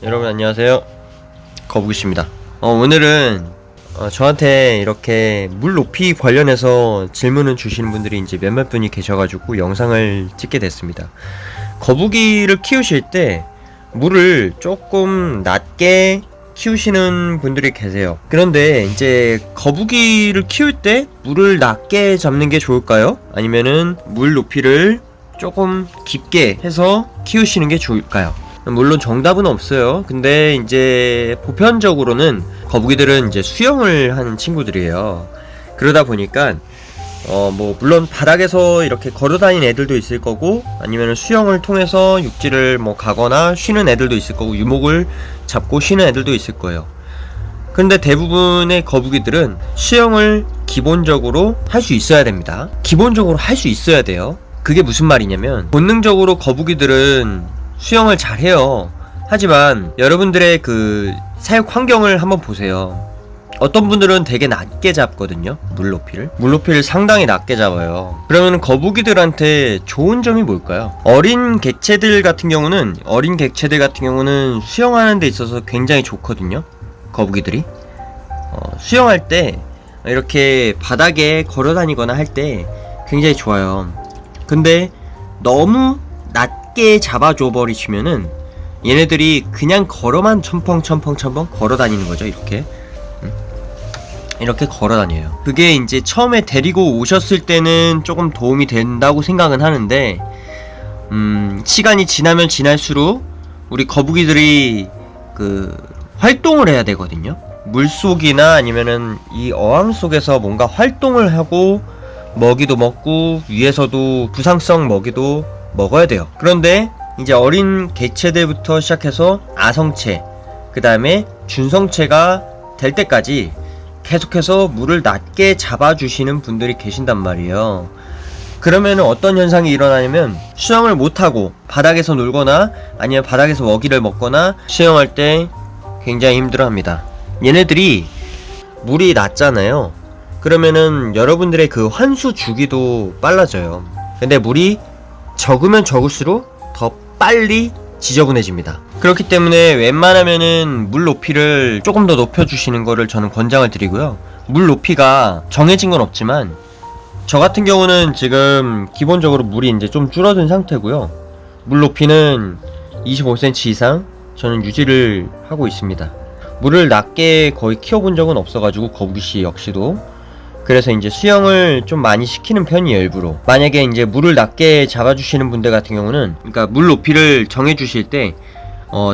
여러분 안녕하세요, 거북이씨입니다. 오늘은 저한테 이렇게 물 높이 관련해서 질문을 주시는 분들이 이제 몇몇 분이 계셔가지고 영상을 찍게 됐습니다. 거북이를 키우실 때 물을 조금 낮게 키우시는 분들이 계세요. 그런데 이제 거북이를 키울 때 물을 낮게 잡는 게 좋을까요? 아니면은 물 높이를 조금 깊게 해서 키우시는 게 좋을까요? 물론 정답은 없어요. 근데 이제 보편적으로는 거북이들은 이제 수영을 하는 친구들이에요. 그러다 보니까 뭐 물론 바닥에서 이렇게 걸어다니는 애들도 있을 거고, 아니면 수영을 통해서 육지를 뭐 가거나 쉬는 애들도 있을 거고, 유목을 잡고 쉬는 애들도 있을 거예요. 근데 대부분의 거북이들은 수영을 기본적으로 할 수 있어야 됩니다. 기본적으로 할 수 있어야 돼요. 그게 무슨 말이냐면, 본능적으로 거북이들은 수영을 잘해요. 하지만 여러분들의 그 사육 환경을 한번 보세요. 어떤 분들은 되게 낮게 잡거든요. 물높이를 상당히 낮게 잡아요. 그러면 거북이들한테 좋은 점이 뭘까요? 어린 객체들 같은 경우는 수영하는 데 있어서 굉장히 좋거든요. 거북이들이 수영할 때 이렇게 바닥에 걸어다니거나 할 때 굉장히 좋아요. 근데 너무 낮게 잡아줘 버리시면은 얘네들이 그냥 걸어만 첨펑 걸어다니는 거죠. 이렇게 걸어다녀요. 그게 이제 처음에 데리고 오셨을 때는 조금 도움이 된다고 생각은 하는데, 시간이 지나면 지날수록 우리 거북이들이 그 활동을 해야 되거든요. 물속이나 아니면은 이 어항 속에서 뭔가 활동을 하고 먹이도 먹고 위에서도 부상성 먹이도 먹어야 돼요. 그런데 이제 어린 개체들부터 시작해서 아성체, 그 다음에 준성체가 될 때까지 계속해서 물을 낮게 잡아주시는 분들이 계신단 말이에요. 그러면 어떤 현상이 일어나냐면, 수영을 못하고 바닥에서 놀거나 아니면 바닥에서 먹이를 먹거나 수영할 때 굉장히 힘들어합니다. 얘네들이 물이 낮잖아요. 그러면은 여러분들의 그 환수 주기도 빨라져요. 근데 물이 적으면 적을수록 더 빨리 지저분해집니다. 그렇기 때문에 웬만하면은 물 높이를 조금 더 높여주시는 거를 저는 권장을 드리고요. 물 높이가 정해진 건 없지만, 저 같은 경우는 지금 기본적으로 물이 이제 좀 줄어든 상태고요. 물 높이는 25cm 이상 저는 유지를 하고 있습니다. 물을 낮게 거의 키워본 적은 없어가지고, 거북이씨 역시도. 그래서 이제 수영을 좀 많이 시키는 편이에요, 일부러. 만약에 이제 물을 낮게 잡아주시는 분들 같은 경우는, 그러니까 물 높이를 정해주실 때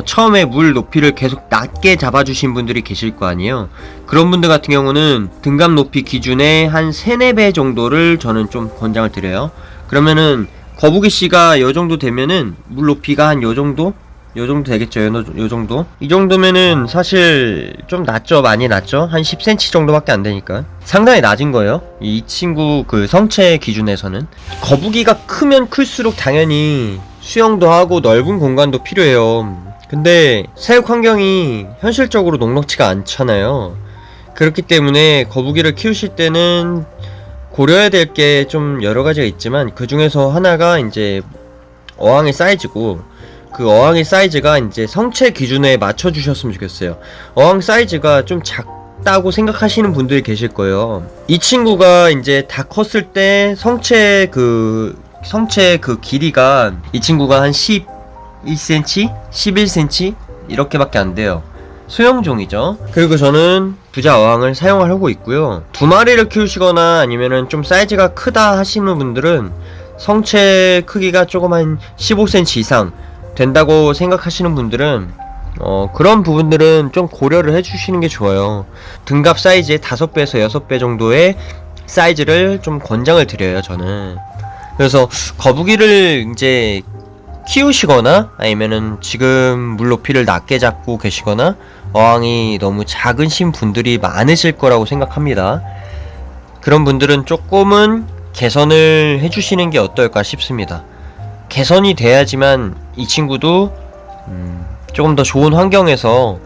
처음에 물 높이를 계속 낮게 잡아주신 분들이 계실 거 아니에요. 그런 분들 같은 경우는 등갑 높이 기준의 한 3-4배 정도를 저는 좀 권장을 드려요. 그러면은 거북이씨가 요 정도 되면은 물 높이가 한 요 정도 되겠죠. 요 정도. 이 정도면은 사실 좀 낮죠. 많이 낮죠. 한 10cm 정도밖에 안 되니까 상당히 낮은 거예요. 이 친구 그 성체 기준에서는. 거북이가 크면 클수록 당연히 수영도 하고 넓은 공간도 필요해요. 근데 사육 환경이 현실적으로 녹록지가 않잖아요. 그렇기 때문에 거북이를 키우실 때는 고려해야 될 게 좀 여러 가지가 있지만, 그 중에서 하나가 이제 어항의 사이즈고, 그 어항의 사이즈가 이제 성체 기준에 맞춰 주셨으면 좋겠어요. 어항 사이즈가 좀 작다고 생각하시는 분들이 계실 거예요. 이 친구가 이제 다 컸을 때 성체 그 길이가, 이 친구가 한 11cm? 11cm? 이렇게밖에 안 돼요. 소형종이죠. 그리고 저는 부자 어항을 사용을 하고 있고요. 2마리를 키우시거나 아니면은 좀 사이즈가 크다 하시는 분들은 성체 크기가 조금 한 15cm 이상 된다고 생각하시는 분들은 그런 부분들은 좀 고려를 해주시는 게 좋아요. 등갑 사이즈의 5배에서 6배 정도의 사이즈를 좀 권장을 드려요, 저는. 그래서 거북이를 이제 키우시거나 아니면은 지금 물 높이를 낮게 잡고 계시거나 어항이 너무 작으신 분들이 많으실 거라고 생각합니다. 그런 분들은 조금은 개선을 해주시는 게 어떨까 싶습니다. 개선이 돼야지만 이 친구도 조금 더 좋은 환경에서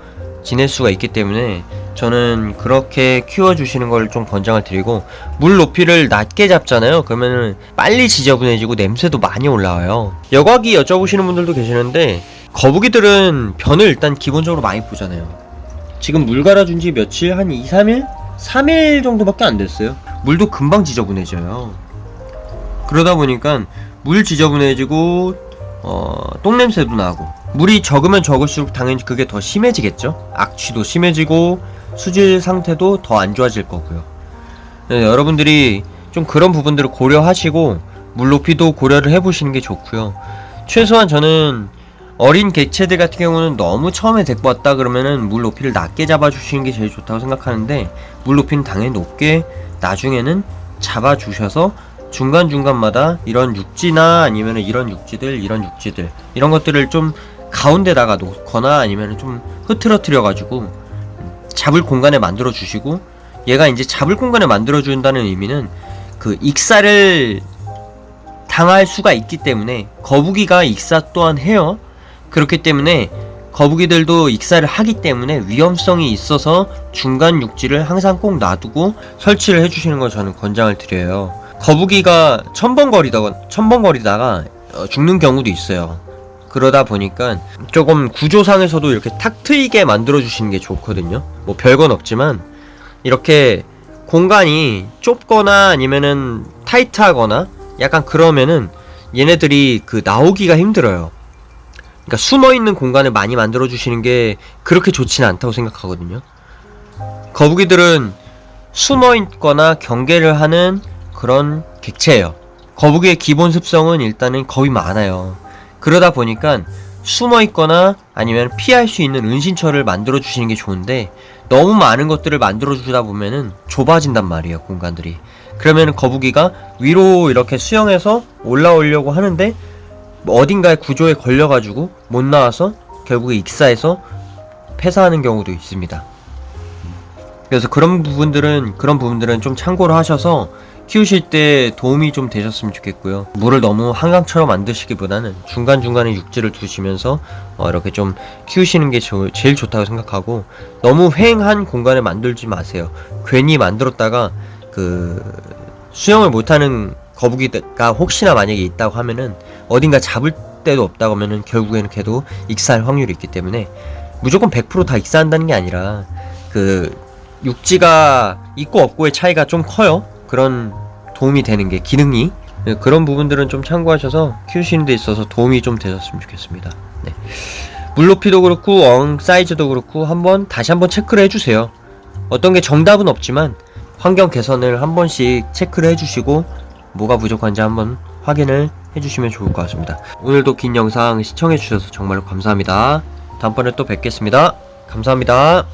지낼 수가 있기 때문에 저는 그렇게 키워주시는 걸 좀 권장을 드리고, 물 높이를 낮게 잡잖아요. 그러면은 빨리 지저분해지고 냄새도 많이 올라와요. 여과기 여쭤보시는 분들도 계시는데, 거북이들은 변을 일단 기본적으로 많이 보잖아요. 지금 물 갈아준 지 며칠? 한 2, 3일? 3일 정도밖에 안 됐어요. 물도 금방 지저분해져요. 그러다 보니까 물 지저분해지고 똥냄새도 나고, 물이 적으면 적을수록 당연히 그게 더 심해지겠죠. 악취도 심해지고 수질 상태도 더 안 좋아질 거고요. 네, 여러분들이 좀 그런 부분들을 고려하시고 물 높이도 고려를 해보시는 게 좋고요. 최소한 저는 어린 객체들 같은 경우는 너무 처음에 데리고 왔다 그러면은 물 높이를 낮게 잡아주시는 게 제일 좋다고 생각하는데, 물 높이는 당연히 높게 나중에는 잡아주셔서 중간중간마다 이런 육지나 아니면 이런 육지들 이런 것들을 좀 가운데다가 놓거나 아니면 좀 흐트러뜨려 가지고 잡을 공간에 만들어 주시고, 얘가 이제 잡을 공간에 만들어 준다는 의미는 그 익사를 당할 수가 있기 때문에, 거북이가 익사 또한 해요. 그렇기 때문에 거북이들도 익사를 하기 때문에 위험성이 있어서 중간 육지를 항상 꼭 놔두고 설치를 해주시는 걸 저는 권장을 드려요. 거북이가 첨벙거리다가 죽는 경우도 있어요. 그러다 보니까 조금 구조상에서도 이렇게 탁 트이게 만들어 주시는 게 좋거든요. 뭐 별건 없지만 이렇게 공간이 좁거나 아니면은 타이트하거나 약간 그러면은 얘네들이 그 나오기가 힘들어요. 그러니까 숨어있는 공간을 많이 만들어 주시는 게 그렇게 좋지는 않다고 생각하거든요. 거북이들은 숨어있거나 경계를 하는 그런 객체예요. 거북이의 기본 습성은 일단은 겁이 많아요. 그러다 보니까 숨어있거나 아니면 피할 수 있는 은신처를 만들어 주시는 게 좋은데, 너무 많은 것들을 만들어 주다 보면은 좁아진단 말이에요, 공간들이. 그러면 거북이가 위로 이렇게 수영해서 올라오려고 하는데 어딘가에 구조에 걸려가지고 못 나와서 결국에 익사해서 폐사하는 경우도 있습니다. 그래서 그런 부분들은 좀 참고를 하셔서 키우실 때 도움이 좀 되셨으면 좋겠고요. 물을 너무 한강처럼 만드시기보다는 중간중간에 육지를 두시면서 이렇게 좀 키우시는 게 제일 좋다고 생각하고, 너무 휑한 공간을 만들지 마세요. 괜히 만들었다가 그 수영을 못하는 거북이가 혹시나 만약에 있다고 하면은 어딘가 잡을 데도 없다고 하면은 결국에는 걔도 익사할 확률이 있기 때문에, 무조건 100% 다 익사한다는 게 아니라 그 육지가 있고 없고의 차이가 좀 커요. 그런 도움이 되는 게 기능이, 그런 부분들은 좀 참고하셔서 키우시는 데 있어서 도움이 좀 되셨으면 좋겠습니다. 네. 물 높이도 그렇고 어항 사이즈도 그렇고 다시 한번 체크를 해주세요. 어떤 게 정답은 없지만 환경 개선을 한 번씩 체크를 해주시고 뭐가 부족한지 한번 확인을 해주시면 좋을 것 같습니다. 오늘도 긴 영상 시청해주셔서 정말로 감사합니다. 다음번에 또 뵙겠습니다. 감사합니다.